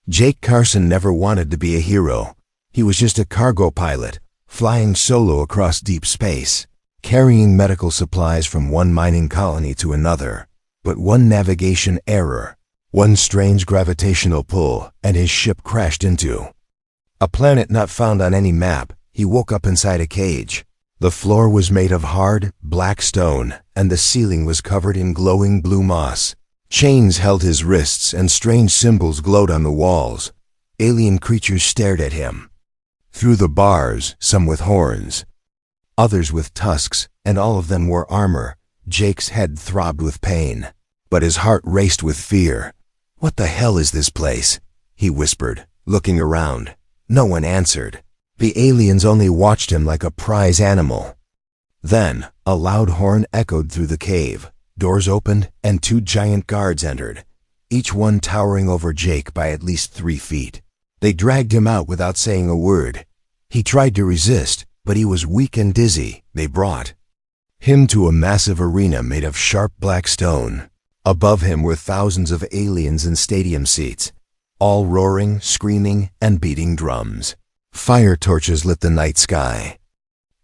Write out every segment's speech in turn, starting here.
Jake Carson never wanted to be a hero. He was just a cargo pilot, flying solo across deep space, carrying medical supplies from one mining colony to another. But one navigation error, one strange gravitational pull, and his ship crashed into a planet not found on any map. He woke up inside a cage. The floor was made of hard, black stone, and the ceiling was covered in glowing blue moss. Chains held his wrists, and strange symbols glowed on the walls. Alien creatures stared at him. Through the bars, some with horns, others with tusks, and all of them wore armor. Jake's head throbbed with pain, but his heart raced with fear. "What the hell is this place?" he whispered, looking around. No one answered. The aliens only watched him like a prize animal. Then, a loud horn echoed through the cave. Doors opened, and two giant guards entered, each one towering over Jake by at least 3 feet. They dragged him out without saying a word. He tried to resist, but he was weak and dizzy. They brought him to a massive arena made of sharp black stone. Above him were thousands of aliens in stadium seats, all roaring, screaming, and beating drums. Fire torches lit the night sky.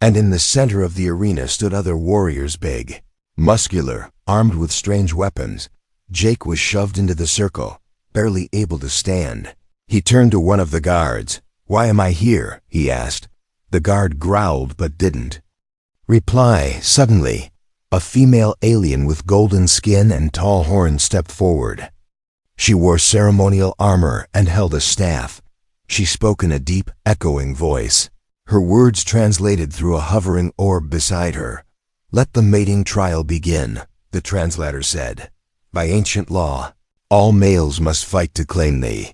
And in the center of the arena stood other warriors, big, muscular, armed with strange weapons. Jake was shoved into the circle, barely able to stand. He turned to one of the guards. "Why am I here?" he asked. The guard growled but didn't reply. Suddenly, a female alien with golden skin and tall horns stepped forward. She wore ceremonial armor and held a staff. She spoke in a deep, echoing voice. Her words translated through a hovering orb beside her. "Let the mating trial begin," the translator said. "By ancient law, all males must fight to claim the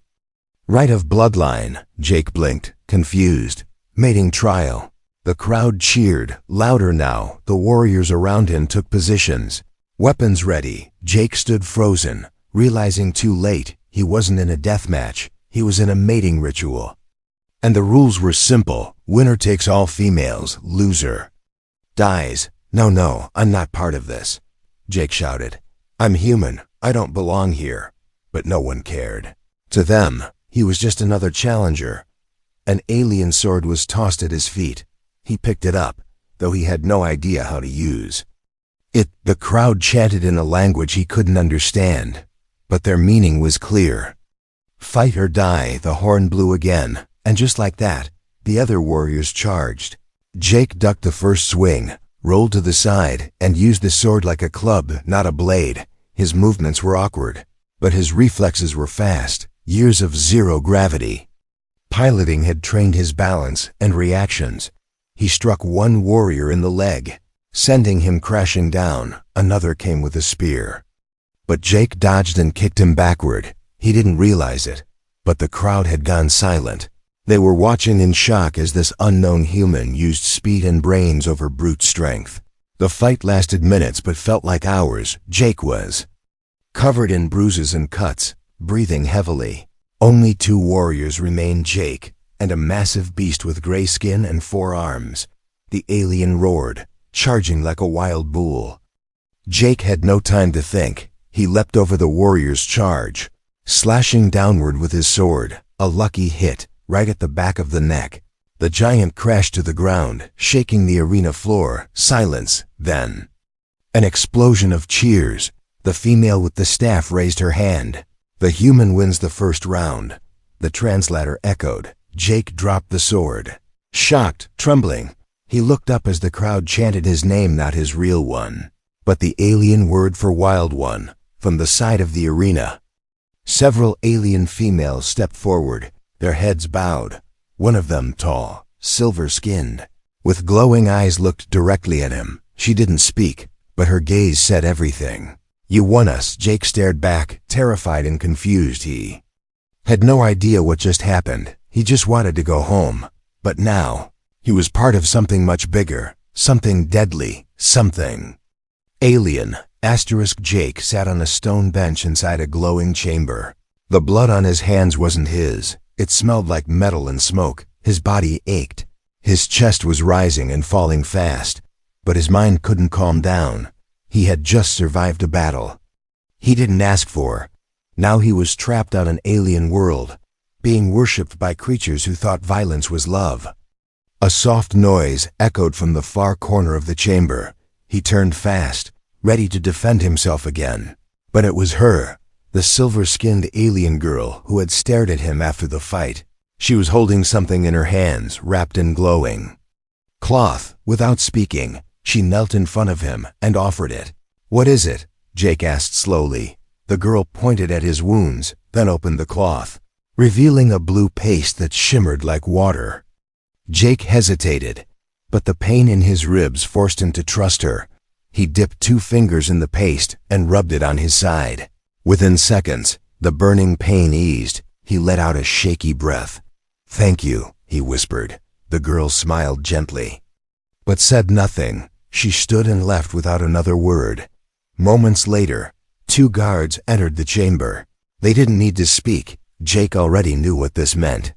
right of bloodline." Jake blinked, confused. Mating trial. The crowd cheered, louder now. The warriors around him took positions, weapons ready. Jake stood frozen, realizing too late he wasn't in a death match. He was in a mating ritual. And the rules were simple. Winner takes all females, loser dies. No, I'm not part of this," Jake shouted. "I'm human. I don't belong here." But no one cared. To them, he was just another challenger. An alien sword was tossed at his feet. He picked it up, though he had no idea how to use it. The crowd chanted in a language he couldn't understand, but their meaning was clear. "Fight or die." The horn blew again, and just like that, the other warriors charged. Jake ducked the first swing, rolled to the side, and used the sword like a club, not a blade. His movements were awkward, but his reflexes were fast. Years of zero gravity piloting had trained his balance and reactions. He struck one warrior in the leg, sending him crashing down. Another came with a spear, but Jake dodged and kicked him backward. He didn't realize it, but the crowd had gone silent. They were watching in shock as this unknown human used speed and brains over brute strength. The fight lasted minutes but felt like hours. Jake was covered in bruises and cuts, breathing heavily. Only 2 warriors remained, Jake and a massive beast with gray skin and 4 arms. The alien roared, charging like a wild bull. Jake had no time to think. He leapt over the warrior's charge, slashing downward with his sword. A lucky hit, right at the back of the neck. The giant crashed to the ground, shaking the arena floor. Silence, then an explosion of cheers. The female with the staff raised her hand. "The human wins the first round," the translator echoed. Jake dropped the sword. Shocked, trembling, he looked up as the crowd chanted his name, not his real one, but the alien word for wild one. From the side of the arena, several alien females stepped forward, their heads bowed. One of them, tall, silver-skinned, with glowing eyes, looked directly at him. She didn't speak, but her gaze said everything. "You won us." Jake stared back, terrified and confused. He had no idea what just happened. He just wanted to go home. But now, he was part of something much bigger, something deadly, something alien. Jake sat on a stone bench inside a glowing chamber. The blood on his hands wasn't his. It smelled like metal and smoke. His body ached. His chest was rising and falling fast, but his mind couldn't calm down. He had just survived a battle he didn't ask for. Now he was trapped on an alien world, being worshipped by creatures who thought violence was love. A soft noise echoed from the far corner of the chamber. He turned fast, ready to defend himself again. But it was her, the silver-skinned alien girl who had stared at him after the fight. She was holding something in her hands, wrapped in glowing cloth. Without speaking, she knelt in front of him and offered it. "What is it?" Jake asked slowly. The girl pointed at his wounds, then opened the cloth, revealing a blue paste that shimmered like water. Jake hesitated, but the pain in his ribs forced him to trust her. He dipped 2 fingers in the paste and rubbed it on his side. Within seconds, the burning pain eased. He let out a shaky breath. "Thank you," he whispered. The girl smiled gently, but said nothing. She stood and left without another word. Moments later, 2 guards entered the chamber. They didn't need to speak. Jake already knew what this meant.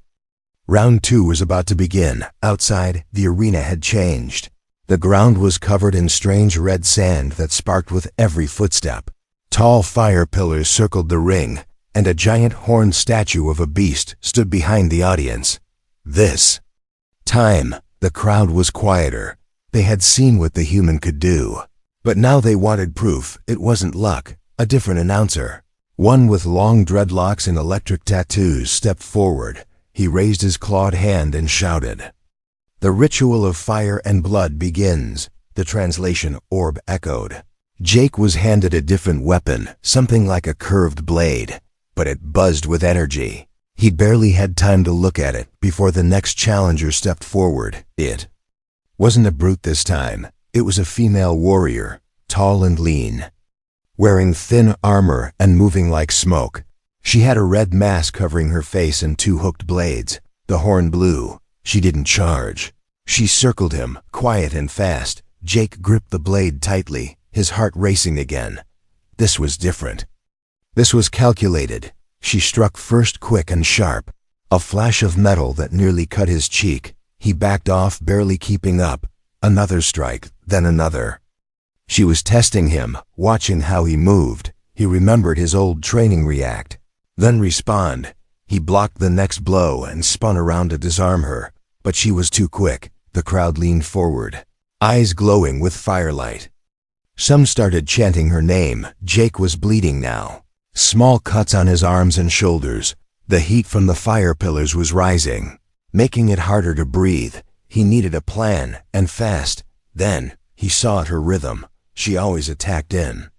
Round 2 was about to begin. Outside, the arena had changed. The ground was covered in strange red sand that sparked with every footstep. Tall fire pillars circled the ring, and a giant horned statue of a beast stood behind the audience. This time, the crowd was quieter. They had seen what the human could do. But now they wanted proof. It wasn't luck. A different announcer, one with long dreadlocks and electric tattoos, stepped forward. He raised his clawed hand and shouted, "The ritual of fire and blood begins." The translation orb echoed. Jake was handed a different weapon, something like a curved blade, but it buzzed with energy. He barely had time to look at it before the next challenger stepped forward. It wasn't a brute this time. It was a female warrior, tall and lean, wearing thin armor and moving like smoke. She had a red mask covering her face and 2 hooked blades. The horn blew. She didn't charge. She circled him, quiet and fast. Jake gripped the blade tightly, his heart racing again. This was different. This was calculated. She struck first quick and sharp, a flash of metal that nearly cut his cheek. He backed off, barely keeping up. Another strike, then another. She was testing him, watching how he moved. He remembered his old training: react, then respond. He blocked the next blow and spun around to disarm her, but she was too quick. The crowd leaned forward, eyes glowing with firelight. Some started chanting her name. Jake was bleeding now, small cuts on his arms and shoulders. The heat from the fire pillars was rising, making it harder to breathe. He needed a plan, and fast. Then, he saw at her rhythm. She always attacked in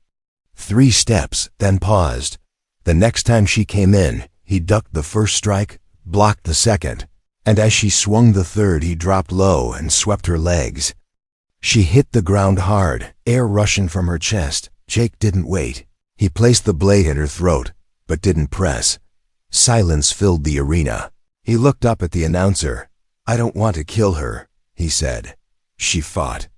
3 steps, then paused. The next time she came in, he ducked the first strike, blocked the second, and as she swung the third, he dropped low and swept her legs. She hit the ground hard, air rushing from her chest. Jake didn't wait. He placed the blade at her throat, but didn't press. Silence filled the arena. He looked up at the announcer. "I don't want to kill her," he said. She fought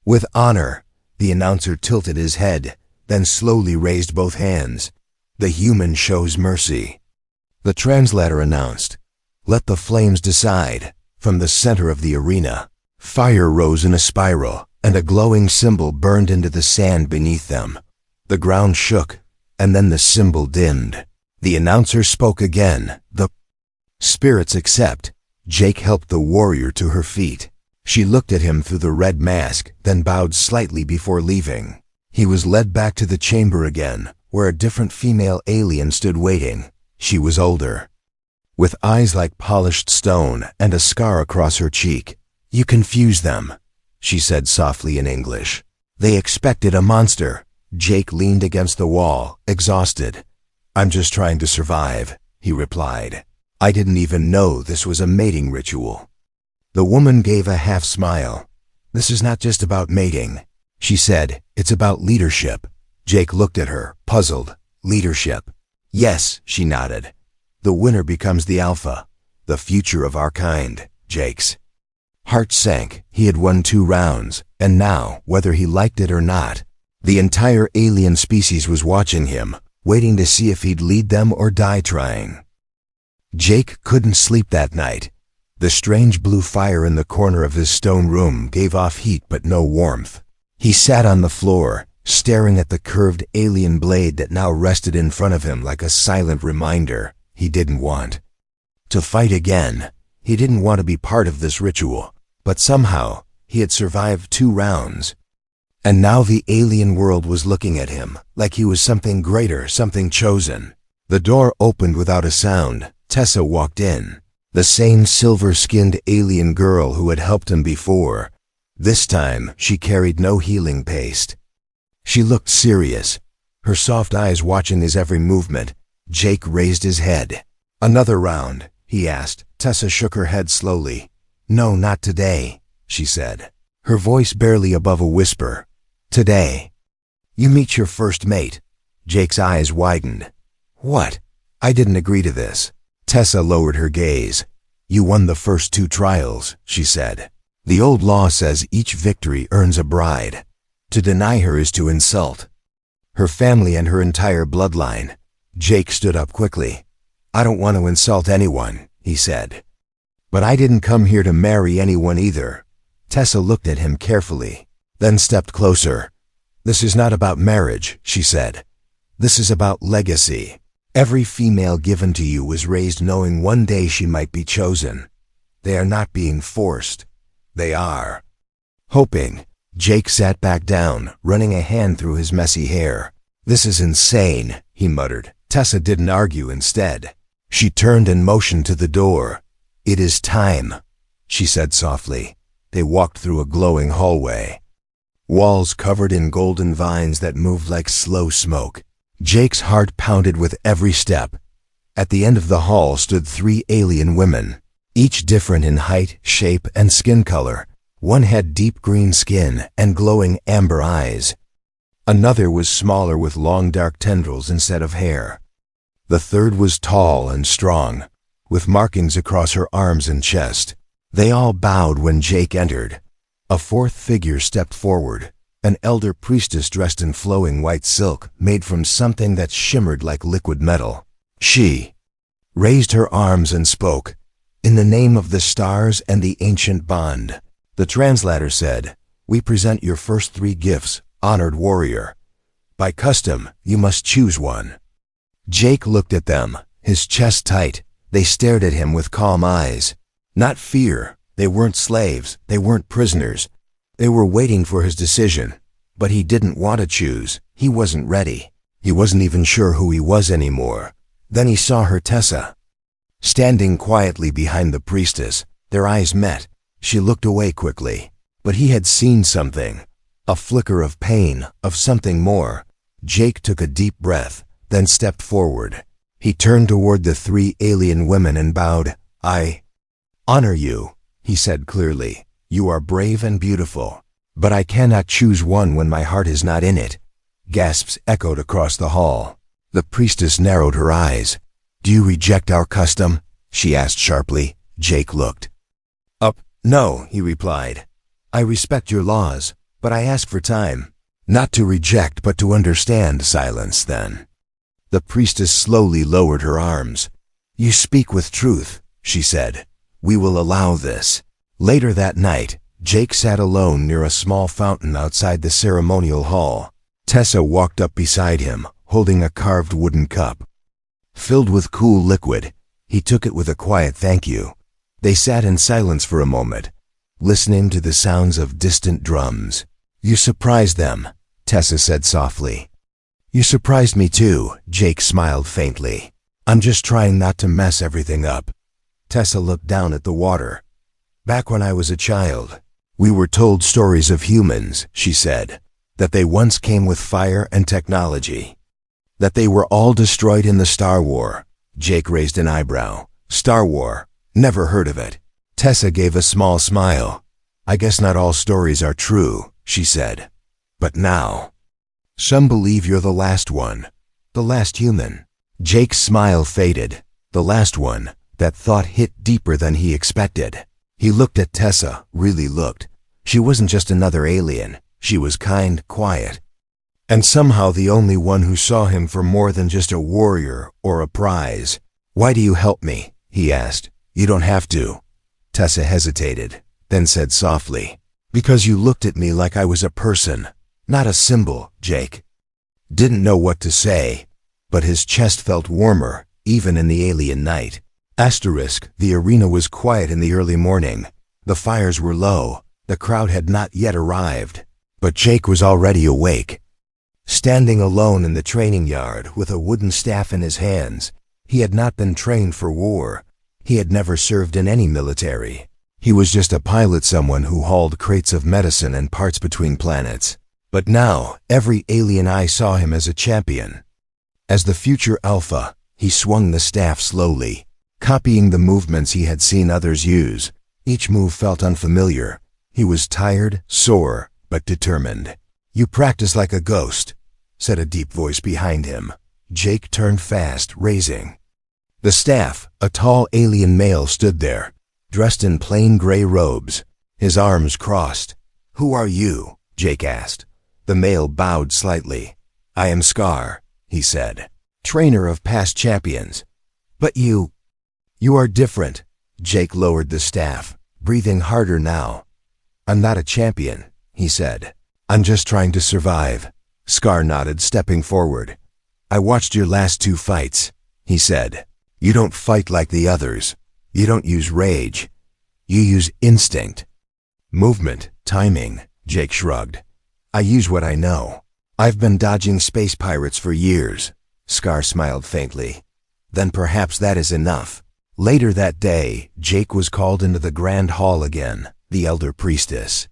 with honor. The announcer tilted his head, then slowly raised both hands. "The human shows mercy." The translator announced, "Let the flames decide." From the center of the arena, fire rose in a spiral, and a glowing symbol burned into the sand beneath them. The ground shook, and then the symbol dimmed. The announcer spoke again. "The spirits accept." Jake helped the warrior to her feet. She looked at him through the red mask, then bowed slightly before leaving. He was led back to the chamber again, where a different female alien stood waiting. She was older, with eyes like polished stone and a scar across her cheek. "You confuse them," she said softly in English. "They expected a monster." Jake leaned against the wall, exhausted. "I'm just trying to survive," he replied. "I didn't even know this was a mating ritual." The woman gave a half smile. "This is not just about mating," she said. "It's about leadership." Jake looked at her, puzzled. "Leadership?" "Yes," she nodded. "The winner becomes the alpha, the future of our kind." Jake's heart sank. He had won 2 rounds, and now, whether he liked it or not, the entire alien species was watching him, waiting to see if he'd lead them or die trying. Jake couldn't sleep that night. The strange blue fire in the corner of his stone room gave off heat but no warmth. He sat on the floor, staring at the curved alien blade that now rested in front of him like a silent reminder he didn't want. to fight again. He didn't want to be part of this ritual, but somehow he had survived 2 rounds. And now the alien world was looking at him like he was something greater, something chosen. The door opened without a sound. Tessa walked in. The same silver-skinned alien girl who had helped him before. This time, she carried no healing paste. She looked serious, her soft eyes watching his every movement. Jake raised his head. "Another round?" he asked. Tessa shook her head slowly. "No, not today," she said, her voice barely above a whisper. "Today. You meet your first mate." Jake's eyes widened. "What? I didn't agree to this." Tessa lowered her gaze. "You won the first 2 trials," she said. "The old law says each victory earns a bride. To deny her is to insult her family and her entire bloodline." Jake stood up quickly. "I don't want to insult anyone," he said. "But I didn't come here to marry anyone either." Tessa looked at him carefully, then stepped closer. "This is not about marriage," she said. "This is about legacy. Every female given to you was raised knowing one day she might be chosen. They are not being forced. They are hoping." Jake sat back down, running a hand through his messy hair. "This is insane," he muttered. Tessa didn't argue. Instead, she turned and motioned to the door. "It is time," she said softly. They walked through a glowing hallway. Walls covered in golden vines that moved like slow smoke. Jake's heart pounded with every step. At the end of the hall stood 3 alien women, each different in height, shape, and skin color. One had deep green skin and glowing amber eyes. Another was smaller with long dark tendrils instead of hair. The third was tall and strong, with markings across her arms and chest. They all bowed when Jake entered. A 4th figure stepped forward, an elder priestess dressed in flowing white silk made from something that shimmered like liquid metal. She raised her arms and spoke, "In the name of the stars and the ancient bond." The translator said, "We present your first 3 gifts, honored warrior. By custom, you must choose one." Jake looked at them, his chest tight. They stared at him with calm eyes. Not fear. They weren't slaves. They weren't prisoners. They were waiting for his decision. But he didn't want to choose. He wasn't ready. He wasn't even sure who he was anymore. Then he saw her, Tessa, standing quietly behind the priestess. Their eyes met. She looked away quickly. But he had seen something. A flicker of pain, of something more. Jake took a deep breath, then stepped forward. He turned toward the 3 alien women and bowed. "I honor you," he said clearly. "You are brave and beautiful. But I cannot choose one when my heart is not in it." Gasps echoed across the hall. The priestess narrowed her eyes. "Do you reject our custom?" she asked sharply. Jake looked up. "No," he replied. "I respect your laws, but I ask for time. Not to reject, but to understand." Silence then. The priestess slowly lowered her arms. "You speak with truth," she said. "We will allow this." Later that night, Jake sat alone near a small fountain outside the ceremonial hall. Tessa walked up beside him, holding a carved wooden cup filled with cool liquid. He took it with a quiet thank you. They sat in silence for a moment, listening to the sounds of distant drums. "You surprised them," Tessa said softly. "You surprised me too," Jake smiled faintly. "I'm just trying not to mess everything up." Tessa looked down at the water. "Back when I was a child, we were told stories of humans," she said, "that they once came with fire and technology. That they were all destroyed in the Star War." Jake raised an eyebrow. "Star War? Never heard of it." Tessa gave a small smile. "I guess not all stories are true," she said. "But now, some believe you're the last one. The last human." Jake's smile faded. The last one. That thought hit deeper than he expected. He looked at Tessa, really looked. She wasn't just another alien. She was kind, quiet, and somehow the only one who saw him for more than just a warrior or a prize. "Why do you help me?" he asked. "You don't have to." Tessa hesitated, then said softly, "Because you looked at me like I was a person, not a symbol." Jake didn't know what to say, but his chest felt warmer, even in the alien night. The arena was quiet in the early morning. The fires were low. The crowd had not yet arrived. But Jake was already awake. Standing alone in the training yard with a wooden staff in his hands, he had not been trained for war. He had never served in any military. He was just a pilot, someone who hauled crates of medicine and parts between planets. But now, every alien eye saw him as a champion. As the future Alpha, he swung the staff slowly, copying the movements he had seen others use. Each move felt unfamiliar. He was tired, sore, but determined. "You practice like a ghost," said a deep voice behind him. Jake turned fast, raising the staff. A tall alien male stood there, dressed in plain gray robes, his arms crossed. "Who are you?" Jake asked. The male bowed slightly. "I am Scar," he said, "trainer of past champions. But you are different." Jake lowered the staff, breathing harder now. "I'm not a champion," he said. "I'm just trying to survive." Scar nodded, stepping forward. "I watched your last 2 fights," he said. "You don't fight like the others. You don't use rage. You use instinct. Movement, timing." Jake shrugged. "I use what I know. I've been dodging space pirates for years." Scar smiled faintly. "Then perhaps that is enough." Later that day, Jake was called into the grand hall again. The elder priestess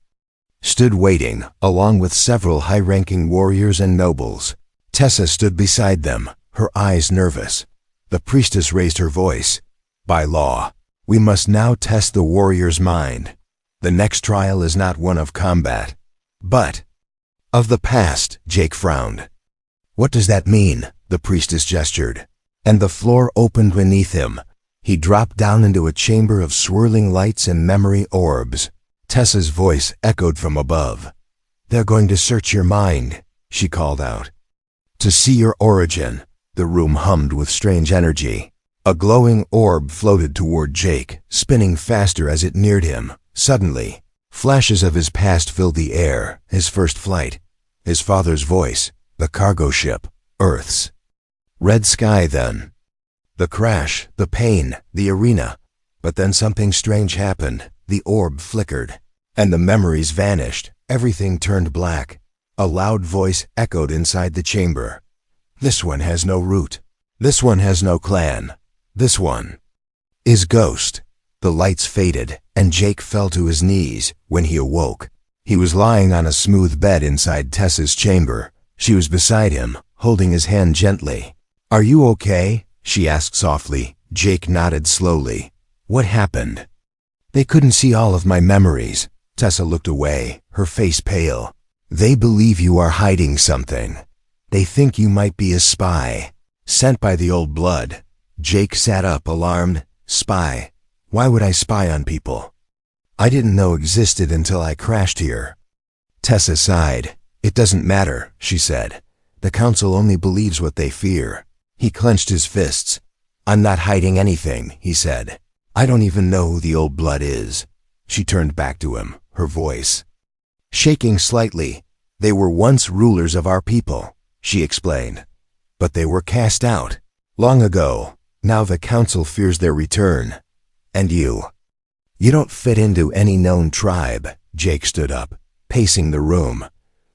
stood waiting, along with several high-ranking warriors and nobles. Tessa stood beside them, her eyes nervous. The priestess raised her voice. "By law, we must now test the warrior's mind. The next trial is not one of combat, but of the past." Jake frowned. "What does that mean?" The priestess gestured, and the floor opened beneath him. He dropped down into a chamber of swirling lights and memory orbs. Tessa's voice echoed from above. "They're going to search your mind," she called out. "To see your origin." The room hummed with strange energy. A glowing orb floated toward Jake, spinning faster as it neared him. Suddenly, flashes of his past filled the air. His first flight, his father's voice, the cargo ship, Earth's red sky, then the crash, the pain, the arena. But then something strange happened. The orb flickered, and the memories vanished. Everything turned black. A loud voice echoed inside the chamber. "This one has no root. This one has no clan. This one is ghost." The lights faded, and Jake fell to his knees. When he awoke, he was lying on a smooth bed inside Tessa's chamber. She was beside him, holding his hand gently. "Are you okay?" she asked softly. Jake nodded slowly. "What happened?" "They couldn't see all of my memories." Tessa looked away, her face pale. "They believe you are hiding something. They think you might be a spy, sent by the old blood." Jake sat up, alarmed. "Spy? Why would I spy on people I didn't know existed until I crashed here?" Tessa sighed. "It doesn't matter," she said. "The council only believes what they fear." He clenched his fists. "I'm not hiding anything," he said. "I don't even know who the old blood is." She turned back to him, her voice shaking slightly. "They were once rulers of our people," she explained. "But they were cast out long ago. Now the council fears their return. And you don't fit into any known tribe." Jake stood up, pacing the room.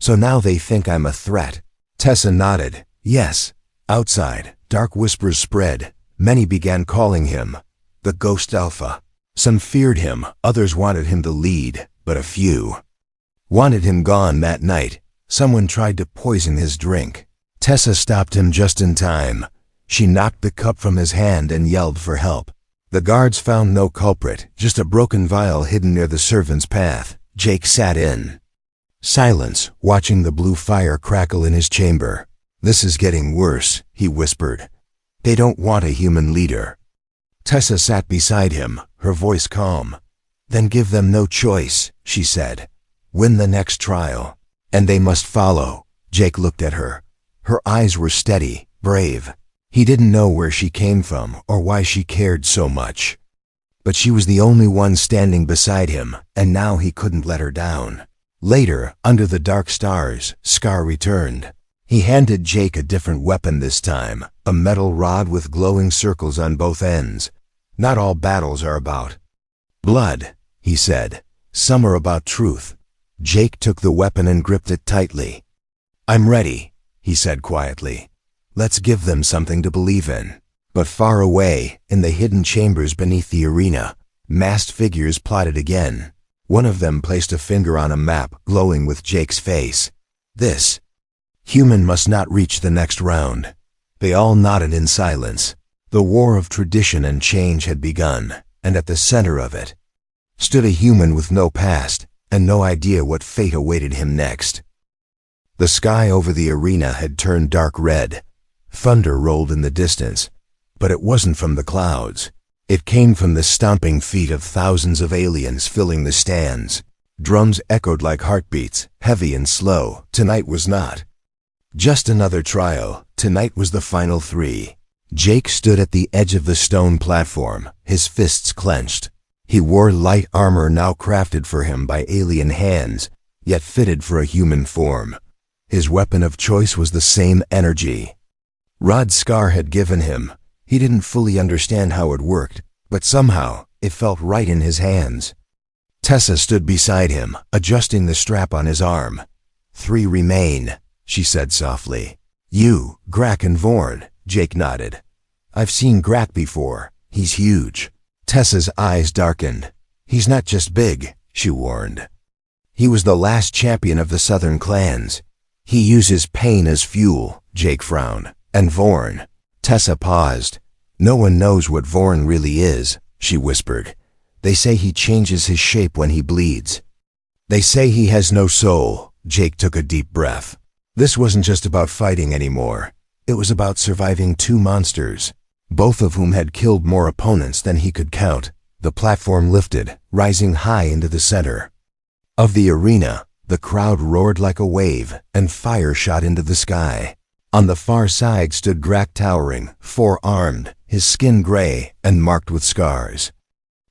"So now they think I'm a threat." Tessa nodded. "Yes." Outside, dark whispers spread. Many began calling him the Ghost Alpha. Some feared him, others wanted him to lead, but a few wanted him gone that night. Someone tried to poison his drink. Tessa stopped him just in time. She knocked the cup from his hand and yelled for help. The guards found no culprit, just a broken vial hidden near the servant's path. Jake sat in silence, watching the blue fire crackle in his chamber. "This is getting worse," he whispered. "They don't want a human leader." Tessa sat beside him, her voice calm. "Then give them no choice," she said. "Win the next trial, and they must follow." Jake looked at her. Her eyes were steady, brave. He didn't know where she came from or why she cared so much. But she was the only one standing beside him, and now he couldn't let her down. Later, under the dark stars, Scar returned. He handed Jake a different weapon this time, a metal rod with glowing circles on both ends. Not all battles are about blood, he said. Some are about truth. Jake took the weapon and gripped it tightly. I'm ready, he said quietly. Let's give them something to believe in. But far away, in the hidden chambers beneath the arena, masked figures plotted again. One of them placed a finger on a map glowing with Jake's face. This human must not reach the next round. They all nodded in silence. The war of tradition and change had begun, and at the center of it stood a human with no past and no idea what fate awaited him next. The sky over the arena had turned dark red. Thunder rolled in the distance, but it wasn't from the clouds. It came from the stomping feet of thousands of aliens filling the stands. Drums echoed like heartbeats, heavy and slow. Tonight was not just another trial. Tonight was the final three. Jake stood at the edge of the stone platform, his fists clenched. He wore light armor now crafted for him by alien hands, yet fitted for a human form. His weapon of choice was the same energy Rod Scar had given him. He didn't fully understand how it worked, but somehow it felt right in his hands. Tessa stood beside him, adjusting the strap on his arm. 3 remain, she said softly. You, Grak and Vorn. Jake nodded. I've seen Grak before. He's huge. Tessa's eyes darkened. He's not just big, she warned. He was the last champion of the southern clans. He uses pain as fuel, Jake frowned. And Vorn. Tessa paused. No one knows what Vorn really is, she whispered. They say he changes his shape when he bleeds. They say he has no soul. Jake took a deep breath. This wasn't just about fighting anymore. It was about surviving 2 monsters, both of whom had killed more opponents than he could count. The platform lifted, rising high into the center of the arena. The crowd roared like a wave, and fire shot into the sky. On the far side stood Grak towering, 4-armed, his skin gray and marked with scars.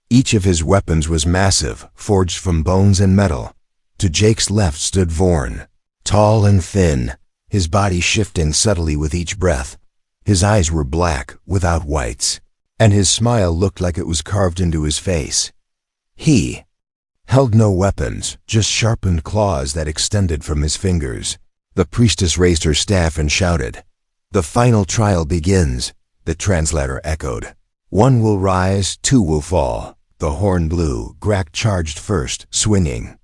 Each of his weapons was massive, forged from bones and metal. To Jake's left stood Vorn, tall and thin, his body shifting subtly with each breath. His eyes were black, without whites, and his smile looked like it was carved into his face. He held no weapons, just sharpened claws that extended from his fingers. The priestess raised her staff and shouted. The final trial begins, the translator echoed. 1 will rise, 2 will fall. The horn blew. Grak charged first, swinging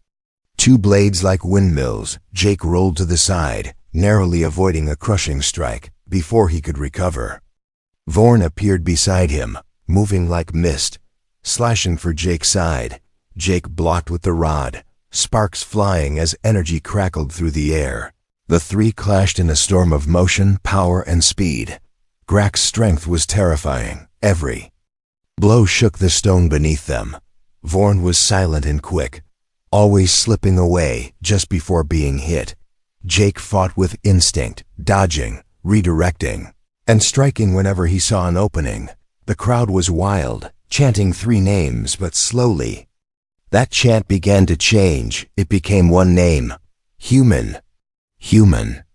2 blades like windmills. Jake rolled to the side, narrowly avoiding a crushing strike before he could recover. Vorn appeared beside him, moving like mist, slashing for Jake's side. Jake blocked with the rod, sparks flying as energy crackled through the air. The 3 clashed in a storm of motion, power, and speed. Grak's strength was terrifying. Every blow shook the stone beneath them. Vorn was silent and quick, always slipping away just before being hit. Jake fought with instinct, dodging, redirecting, and striking whenever he saw an opening. The crowd was wild, chanting 3 names, but slowly that chant began to change. It became one name. Human. Human.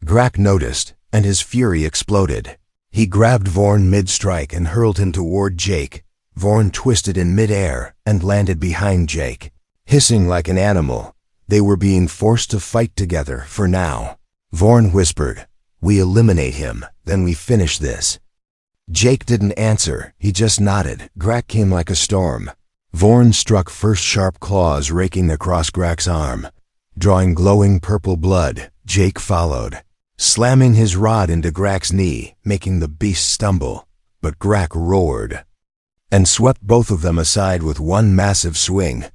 Grak noticed, and his fury exploded. He grabbed Vorn mid-strike and hurled him toward Jake. Vorn twisted in mid-air and landed behind Jake. Hissing like an animal, they were being forced to fight together for now. Vorn whispered, We eliminate him, then we finish this. Jake didn't answer, he just nodded. Grak came like a storm. Vorn struck first, sharp claws raking across Grak's arm. Drawing glowing purple blood, Jake followed, slamming his rod into Grak's knee, making the beast stumble. But Grak roared and swept both of them aside with one massive swing.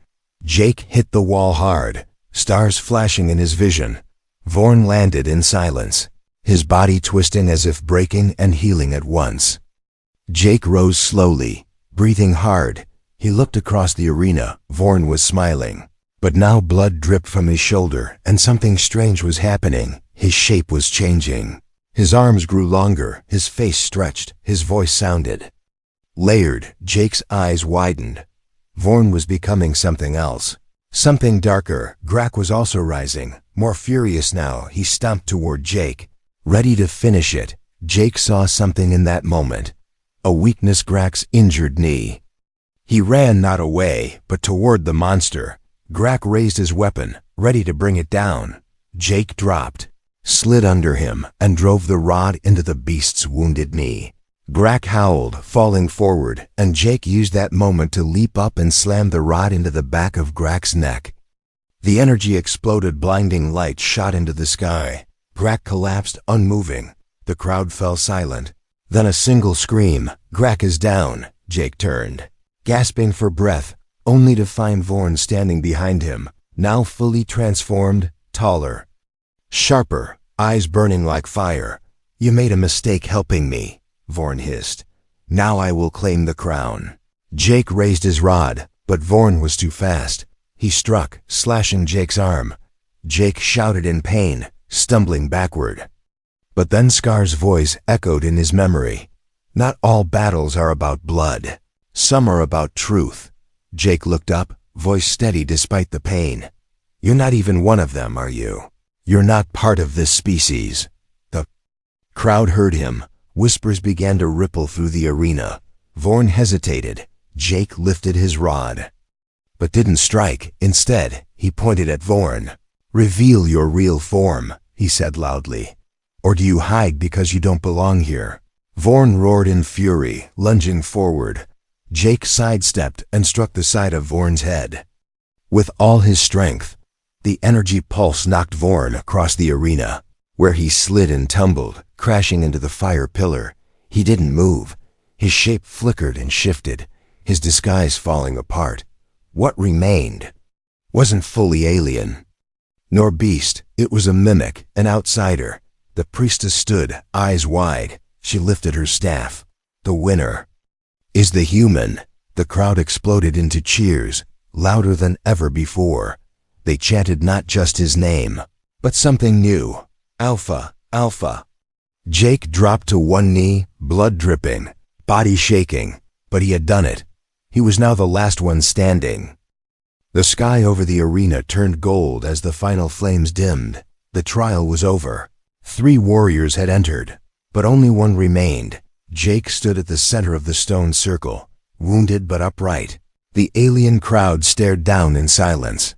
Jake hit the wall hard, stars flashing in his vision. Vorn landed in silence, his body twisting as if breaking and healing at once. Jake rose slowly, breathing hard. He looked across the arena. Vorn was smiling. But now blood dripped from his shoulder, and something strange was happening. His shape was changing. His arms grew longer, his face stretched, his voice sounded layered. Jake's eyes widened. Vorn was becoming something else. Something darker. Grak was also rising. More furious now, he stomped toward Jake, ready to finish it. Jake saw something in that moment. a weakness Grak's injured knee. He ran not away, but toward the monster. Grak raised his weapon, ready to bring it down. Jake dropped, slid under him, and drove the rod into the beast's wounded knee. Grak howled, falling forward, and Jake used that moment to leap up and slam the rod into the back of Grak's neck. The energy exploded, blinding light shot into the sky. Grak collapsed, unmoving. The crowd fell silent. Then a single scream. Grak is down. Jake turned, gasping for breath, only to find Vorn standing behind him, now fully transformed, taller, sharper, eyes burning like fire. "You made a mistake helping me," Vorn hissed. "Now I will claim the crown." Jake raised his rod, but Vorn was too fast. He struck, slashing Jake's arm. Jake shouted in pain, stumbling backward. But then Scar's voice echoed in his memory. "Not all battles are about blood. Some are about truth." Jake looked up, voice steady despite the pain. "You're not even one of them, are you? You're not part of this species." The crowd heard him. Whispers began to ripple through the arena. Vorn hesitated. Jake lifted his rod, but didn't strike. Instead, he pointed at Vorn. "Reveal your real form," he said loudly. "Or do you hide because you don't belong here?" Vorn roared in fury, lunging forward. Jake sidestepped and struck the side of Vorn's head with all his strength. The energy pulse knocked Vorn across the arena, where he slid and tumbled, crashing into the fire pillar. He didn't move. His shape flickered and shifted, his disguise falling apart. What remained wasn't fully alien, nor beast. It was a mimic, an outsider. The priestess stood, eyes wide. She lifted her staff. "The winner is the human." The crowd exploded into cheers, louder than ever before. They chanted not just his name, but something new. "Alpha, Alpha." Jake dropped to one knee, blood dripping, body shaking, but he had done it. He was now the last one standing. The sky over the arena turned gold as the final flames dimmed. The trial was over. 3 warriors had entered, but only one remained. Jake stood at the center of the stone circle, wounded but upright. The alien crowd stared down in silence,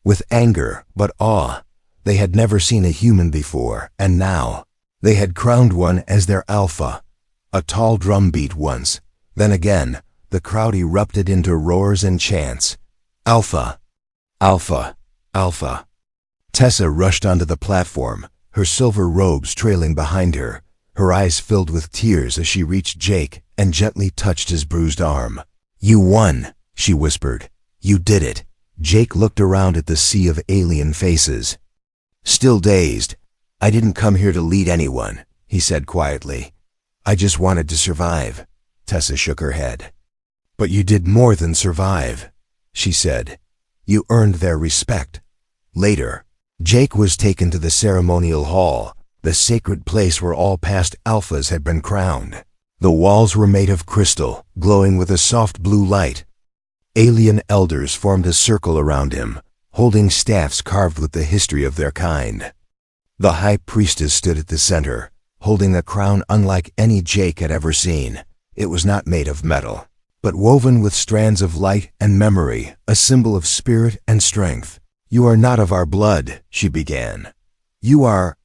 with anger but awe. They had never seen a human before, and now they had crowned one as their alpha. A tall drum beat once, then again. The crowd erupted into roars and chants. "Alpha! Alpha! Alpha!" Tessa rushed onto the platform, her silver robes trailing behind her. Her eyes filled with tears as she reached Jake and gently touched his bruised arm. "You won," she whispered. "You did it." Jake looked around at the sea of alien faces, still dazed. "I didn't come here to lead anyone," he said quietly. "I just wanted to survive." Tessa shook her head. "But you did more than survive," she said. "You earned their respect." Later, Jake was taken to the ceremonial hall, the sacred place where all past alphas had been crowned. The walls were made of crystal, glowing with a soft blue light. Alien elders formed a circle around him, holding staffs carved with the history of their kind. The high priestess stood at the center, holding a crown unlike any Jake had ever seen. It was not made of metal, but woven with strands of light and memory, a symbol of spirit and strength. "You are not of our blood," she began. "You are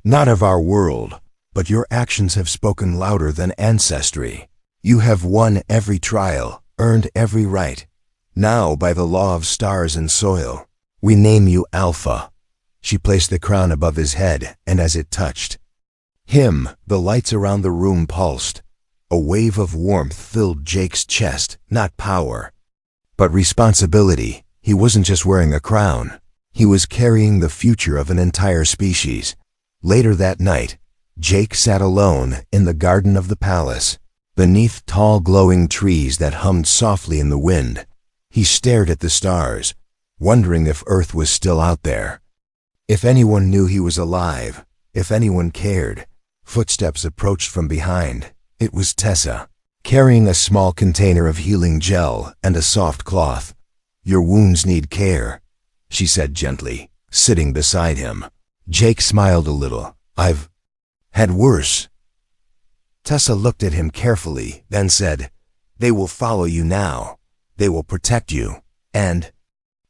not of our world, but your actions have spoken louder than ancestry. You have won every trial, earned every right. Now, by the law of stars and soil, we name you Alpha." She placed the crown above his head, and as it touched him, the lights around the room pulsed. A wave of warmth filled Jake's chest, not power, but responsibility. He wasn't just wearing a crown. He was carrying the future of an entire species. Later that night, Jake sat alone in the garden of the palace, beneath tall glowing trees that hummed softly in the wind. He stared at the stars, wondering if Earth was still out there, if anyone knew he was alive, if anyone cared. Footsteps approached from behind. It was Tessa, carrying a small container of healing gel and a soft cloth. "Your wounds need care," she said gently, sitting beside him. Jake smiled a little. "I've had worse." Tessa looked at him carefully, then said, "They will follow you now. They will protect you. And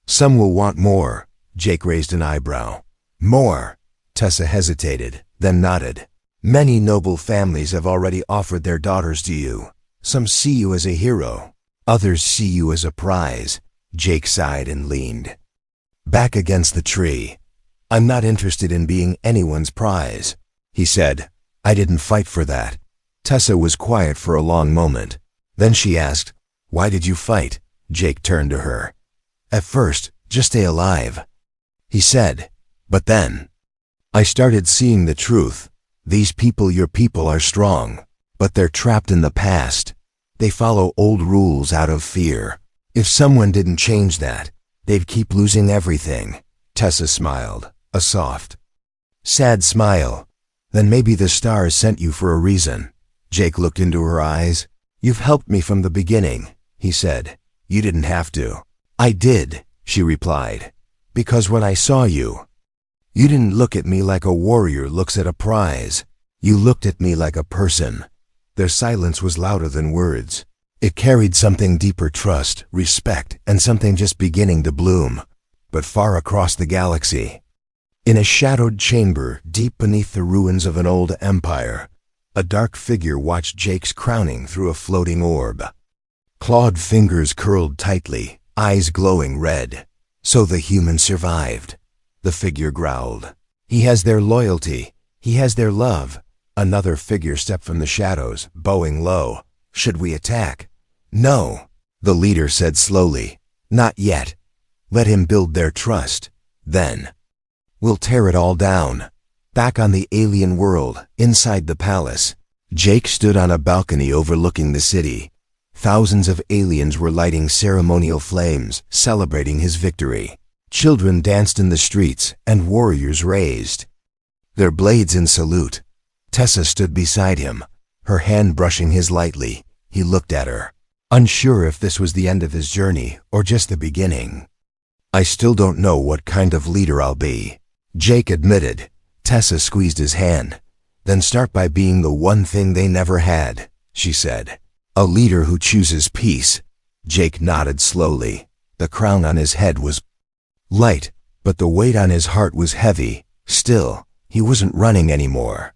some will want more." Jake raised an eyebrow. "More?" Tessa hesitated, then nodded. "Many noble families have already offered their daughters to you. Some see you as a hero. Others see you as a prize." Jake sighed and leaned back against the tree. "I'm not interested in being anyone's prize," he said. "I didn't fight for that." Tessa was quiet for a long moment. Then she asked, "Why did you fight?" Jake turned to her. "At first, just stay alive," he said. "But then I started seeing the truth. These people, your people, are strong, but they're trapped in the past. They follow old rules out of fear. If someone didn't change that, they'd keep losing everything." Tessa smiled, a soft, sad smile. "Then maybe the stars sent you for a reason." Jake looked into her eyes. "You've helped me from the beginning," he said. "You didn't have to." "I did," she replied, "because when I saw you, you didn't look at me like a warrior looks at a prize. You looked at me like a person." Their silence was louder than words. It carried something deeper: trust, respect, and something just beginning to bloom. But far across the galaxy, in a shadowed chamber deep beneath the ruins of an old empire, a dark figure watched Jake's crowning through a floating orb. Clawed fingers curled tightly, eyes glowing red. "So the humans survived," the figure growled. "He has their loyalty. He has their love." Another figure stepped from the shadows, bowing low. "Should we attack?" "No," the leader said slowly. "Not yet. Let him build their trust. Then we'll tear it all down." Back on the alien world, inside the palace, Jake stood on a balcony overlooking the city. Thousands of aliens were lighting ceremonial flames, celebrating his victory. Children danced in the streets, and warriors raised their blades in salute. Tessa stood beside him, her hand brushing his lightly. He looked at her, unsure if this was the end of his journey or just the beginning. "I still don't know what kind of leader I'll be," Jake admitted. Tessa squeezed his hand. "Then start by being the one thing they never had," she said. "A leader who chooses peace." Jake nodded slowly. The crown on his head was light, but the weight on his heart was heavy. Still, he wasn't running anymore.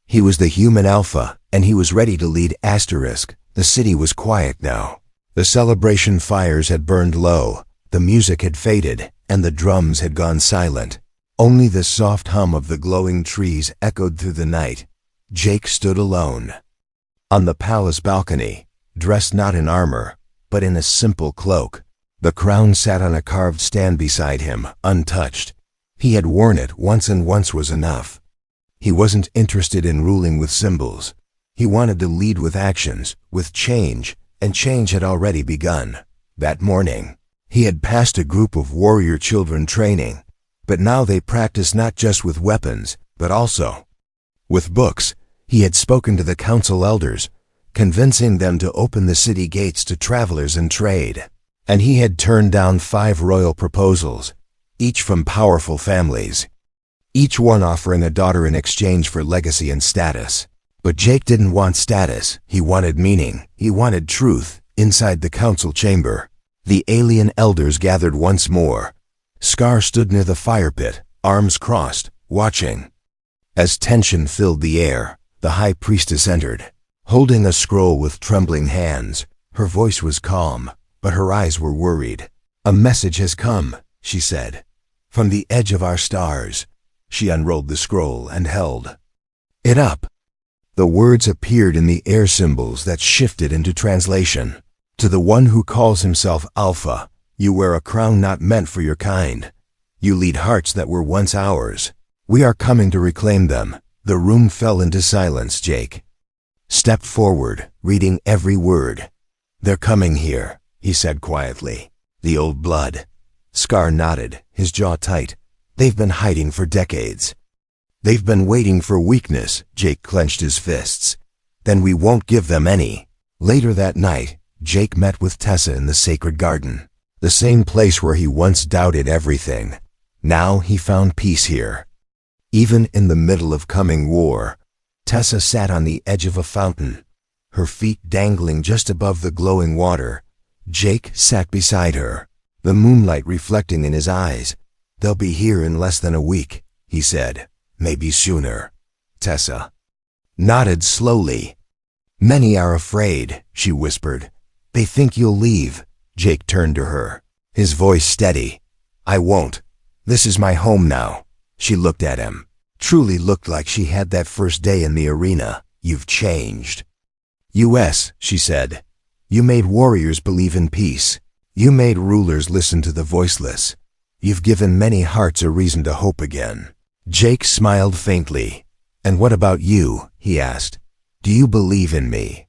He was the human alpha, and he was ready to lead. The city was quiet now. The celebration fires had burned low, the music had faded, and the drums had gone silent. Only the soft hum of the glowing trees echoed through the night. Jake stood alone on the palace balcony, dressed not in armor, but in a simple cloak. The crown sat on a carved stand beside him, untouched. He had worn it once, and once was enough. He wasn't interested in ruling with symbols. He wanted to lead with actions, with change, and change had already begun. That morning, he had passed a group of warrior children training, but now they practiced not just with weapons, but also with books. He had spoken to the council elders, convincing them to open the city gates to travelers and trade. And he had turned down 5 royal proposals, each from powerful families, each one offering a daughter in exchange for legacy and status. But Jake didn't want status. He wanted meaning. He wanted truth. Inside the council chamber, the alien elders gathered once more. Scar stood near the fire pit, arms crossed, watching. As tension filled the air, the high priestess entered, holding a scroll with trembling hands. Her voice was calm, but her eyes were worried. "A message has come," she said, "from the edge of our stars." She unrolled the scroll and held it up. The words appeared in the air, symbols that shifted into translation. "To the one who calls himself Alpha, you wear a crown not meant for your kind. You lead hearts that were once ours. We are coming to reclaim them." The room fell into silence. Jake stepped forward, reading every word. "They're coming here," he said quietly. "The old blood." Scar nodded, his jaw tight. "They've been hiding for decades. They've been waiting for weakness." Jake clenched his fists. "Then we won't give them any." Later that night, Jake met with Tessa in the sacred garden, the same place where he once doubted everything. Now he found peace here. Even in the middle of coming war, Tessa sat on the edge of a fountain, her feet dangling just above the glowing water. Jake sat beside her, the moonlight reflecting in his eyes. "They'll be here in less than a week," he said. "Maybe sooner." Tessa nodded slowly. "Many are afraid," she whispered. "They think you'll leave." Jake turned to her, his voice steady. "I won't. This is my home now." She looked at him. Truly looked like she had that first day in the arena. "You've changed." "US," she said. "You made warriors believe in peace. You made rulers listen to the voiceless. You've given many hearts a reason to hope again." Jake smiled faintly. "And what about you?" he asked. "Do you believe in me?"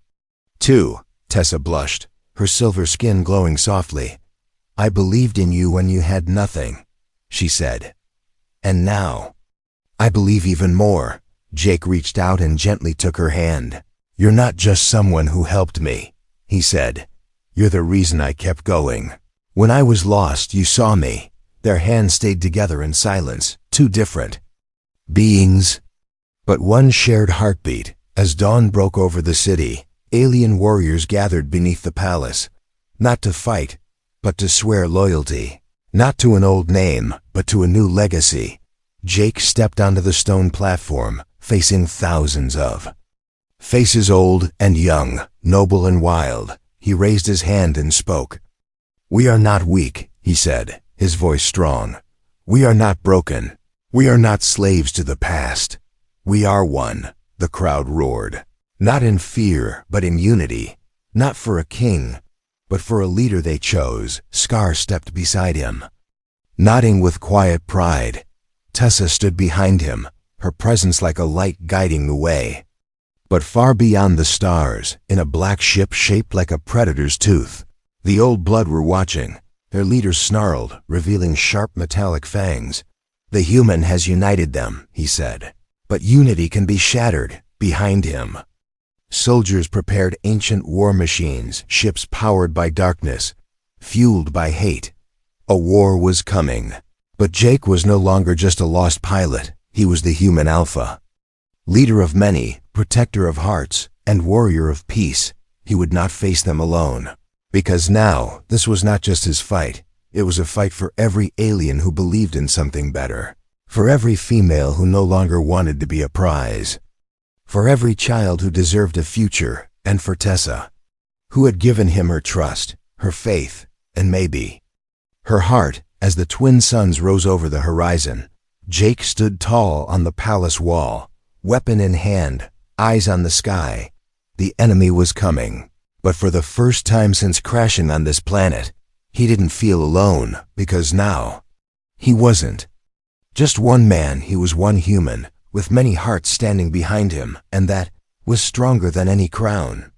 "Too," Tessa blushed, her silver skin glowing softly. "I believed in you when you had nothing," she said. "And now, I believe even more." Jake reached out and gently took her hand. "You're not just someone who helped me," he said. "You're the reason I kept going. When I was lost, you saw me." Their hands stayed together in silence, two different beings, but one shared heartbeat. As dawn broke over the city, alien warriors gathered beneath the palace, not to fight, but to swear loyalty. Not to an old name, but to a new legacy. Jake stepped onto the stone platform, facing thousands of faces, old and young, noble and wild. He raised his hand and spoke. "We are not weak," he said, his voice strong. "We are not broken. We are not slaves to the past. We are one." The crowd roared. Not in fear, but in unity. Not for a king, but for a leader they chose. Scar stepped beside him, nodding with quiet pride. Tessa stood behind him, her presence like a light guiding the way. But far beyond the stars, in a black ship shaped like a predator's tooth, the old blood were watching. Their leader snarled, revealing sharp metallic fangs. "The human has united them," he said. "But unity can be shattered." Behind him, soldiers prepared ancient war machines, ships powered by darkness, fueled by hate. A war was coming. But Jake was no longer just a lost pilot. He was the human alpha. Leader of many, protector of hearts, and warrior of peace. He would not face them alone. Because now, this was not just his fight. It was a fight for every alien who believed in something better. For every female who no longer wanted to be a prize. For every child who deserved a future, and for Tessa, who had given him her trust, her faith, and maybe her heart. As the twin suns rose over the horizon, Jake stood tall on the palace wall, weapon in hand, eyes on the sky. The enemy was coming. But for the first time since crashing on this planet, he didn't feel alone, because now, he wasn't just one man. He was one human, with many hearts standing behind him, and that was stronger than any crown.